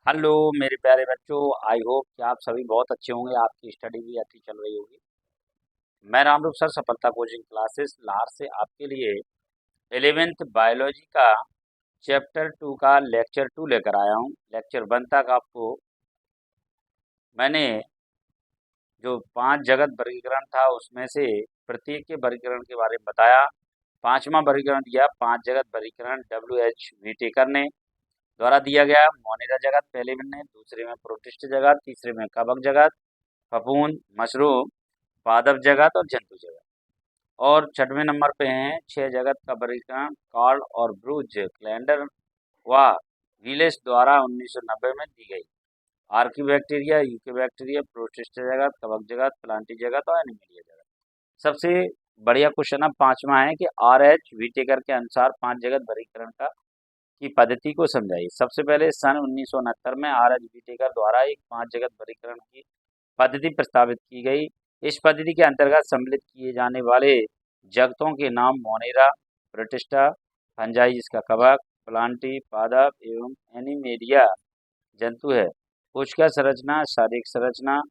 Hello मेरे प्यारे बच्चों। आई होप कि आप सभी बहुत अच्छे होंगे। आपकी स्टडी भी अच्छी चल रही होगी। मैं रामरूप सर सफलता कोचिंग क्लासेस लाहौर से आपके लिए 11th बायोलॉजी का चैप्टर 2 का लेक्चर 2 लेकर आया हूँ। लेक्चर 1 तक आपको मैंने जो 5 जगत वर्गीकरण था उसमें से प्रत्येक के वर्गीकरण के बारे में बताया। पांचवा वर्गीकरण दिया 5 जगत वर्गीकरण WH व्हिटेकर ने द्वारा दिया गया। मोनिरा जगत पहले में, दूसरे में प्रोटिस्ट जगत, तीसरे में कवक जगत, फफूंद, मशरूम, पादप जगत और जंतु जगत। और छठवें नंबर पे हैं 6 जगत का वर्गीकरण कार्ल और ब्रूज क्लैंडर व विलेस द्वारा 1990 में दी गई। Archie bacteria, UK bacteria, protist जगत, कवक जगत, प्लांटी जगत और एनिमेलिया जगत। सबसे बढ़िया क्वेश्चन अब पांचवा है कि RH व्हिटेकर के अनुसार 5 जगत वर्गीकरण का की पद्धति को समझाइए। सबसे पहले सन 1969 में RH व्हिटेकर द्वारा एक 5 जगत वर्गीकरण की पद्धति प्रस्तावित की गई। इस पद्धति के अंतर्गत सम्मिलित किए जाने वाले जगतों के नाम मोनेरा, प्रोटिस्टा, फंजाई जिसका कवक, प्लांटी पादप एवं एनिमेलिया जंतु है। कोशिका संरचना, शारीरिक संरचना,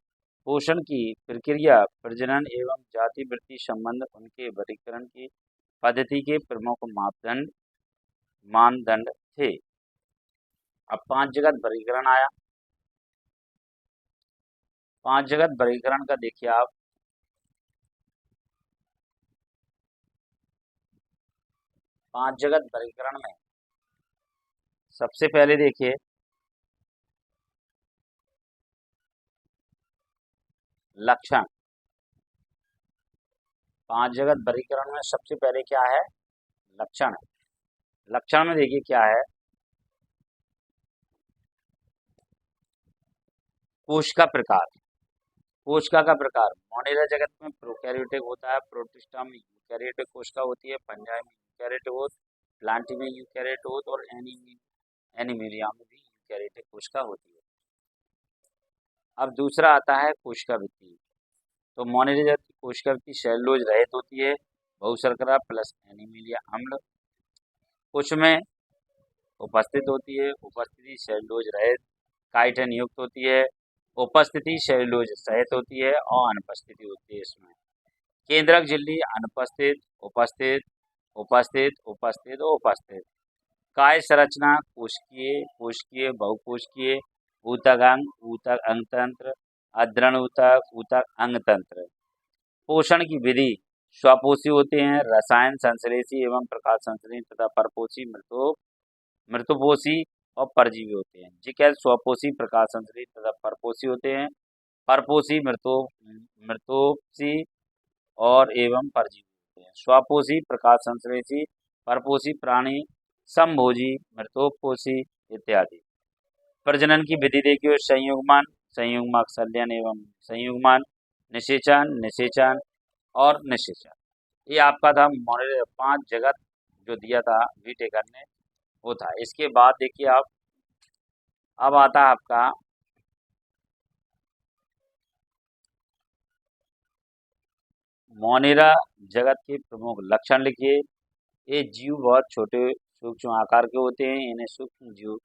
पोषण की प्रक्रिया, प्रजनन एवं जाति वृद्धि संबंध उनके वर्गीकरण की पद्धति के प्रमुख मानदंड थे। अब 5 जगत वर्गीकरण आया। 5 जगत वर्गीकरण का देखिए आप। 5 जगत वर्गीकरण में सबसे पहले देखिए लक्षण। 5 जगत वर्गीकरण में सबसे पहले क्या है? लक्षण। लक्षण में देखिए क्या है? कोशिका प्रकार। कोशिका का प्रकार मोनेरा जगत में प्रोकैरियोटिक होता है, प्रोटिस्टा में यूकैरियोटिक कोशिका होती है, फंजाई में यूकैरियोटिक होत, प्लांटी में यूकैरियोटिक होत और एनिमेलिया में भी यूकैरियोटिक कोशिका होती है। अब दूसरा आता है कोशिका भित्ति। तो मोनेरा जगत की कोशिका भित्ति सेलुलोज रहित होती है, बहुशर्करा प्लस एनिमेलिया अम्ल कुछ में उपस्थित होती है। उपस्थिति सेलुलोज रहित काइटिन युक्त होती है। उपस्थिति सेलुलोज सहित होती है और अनुपस्थिति होती है। इसमें केंद्रक झिल्ली अनुपस्थित, उपस्थित, उपस्थित, उपस्थित और उपस्थित। काय संरचना कोशिकीय, कोशिकीय, बहुकोशिकीय, ऊतक अंग, ऊतक अंग तंत्र, अद्रण ऊतक, ऊतक अंग तंत्र। पोषण की विधि स्वपोषी होते हैं, रसायन संश्लेषी एवं प्रकाश संश्लेषी तथा परपोषी मृतपोषी और परजीवी होते हैं। जी क्या स्वपोषी, प्रकाश संश्लेषी तथा परपोषी होते हैं। परपोषी मृतोपसी और एवं परजीवी होते हैं। स्वपोषी, प्रकाश संश्लेषी, परपोषी प्राणी समभोजी, मृतोपपोषी इत्यादि। प्रजनन की विधि देखिए संयुग्मन, संयुग्मक संलयन एवं संयुग्मन, निषेचन, निषेचन और निषेचन। ये आपका था मॉडल 5 जगत जो दिया था व्हिटेकर ने, वो था। इसके बाद देखिए आप, अब आता है आपका मोनेरा जगत के प्रमुख लक्षण लिखिए। ये जीव बहुत छोटे सूक्ष्म आकार के होते हैं। इन्हें सूक्ष्म जीव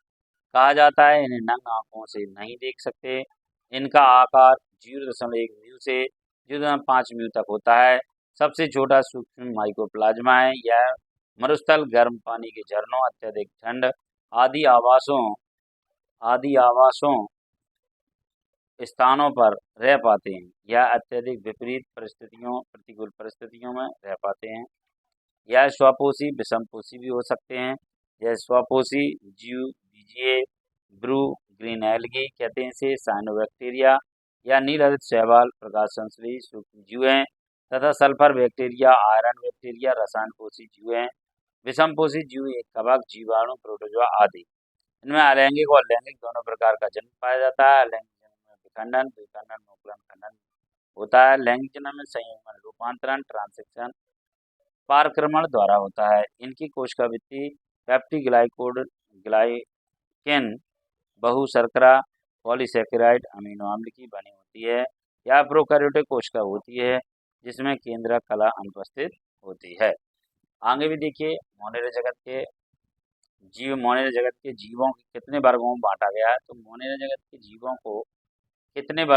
कहा जाता है। इन्हें नंग आंखों से नहीं देख सकते। इनका आकार 0.1 म्यू से 0.5 म्यू तक होता है। सबसे छोटा सूक्ष्म माइकोप्लाज्मा है। यह मरुस्थल, गर्म पानी के झरनों, अत्यधिक ठंड आदि आवासों स्थानों पर रह पाते हैं। यह अत्यधिक विपरीत प्रतिकूल परिस्थितियों में रह पाते हैं। यह स्वपोषी, विषमपोषी भी हो सकते हैं। यह स्वपोषी जीव बीजीए, ब्रू, ग्रीन एल्गी कहते हैं इसे, साइनोबैक्टीरिया या नील हरित शैवाल प्रकाश संश्लेषी सूक्ष्म जीव हैं तथा सल्फर बैक्टीरिया, आयरन बैक्टीरिया रसायन पोषी जीव हैं। विषमपोषी जीव एक कवक, जीवाणु, प्रोटोजोआ आदि। इनमें अलैंगिक और लैंगिक दोनों प्रकार का जन्म पाया जाता है। अलैंगिक जन्म में विखंडन, द्विखंडन, नोकुलन खंडन होता है। लैंगिक जन्म में संयुग्मन, रूपांतरण, ट्रांसेक्शन पारक्रमण द्वारा होता है। इनकी कोशिका भित्ति पेप्टिग्लाइकोड ग्लाइकेन, बहुशर्करा, पॉलीसैकेराइड अमीनो अम्ल की बनी होती है। यह प्रोकैरियोटिक कोशिका होती है जिसमें केंद्रक कला अनुपस्थित होती है। आगे भी देखिए मोनेरा जगत के जीव मोनिरा जगत के जीवों के कितने वर्गों में बांटा गया है? तो मोनिरा जगत के जीवों को कितने वर्गों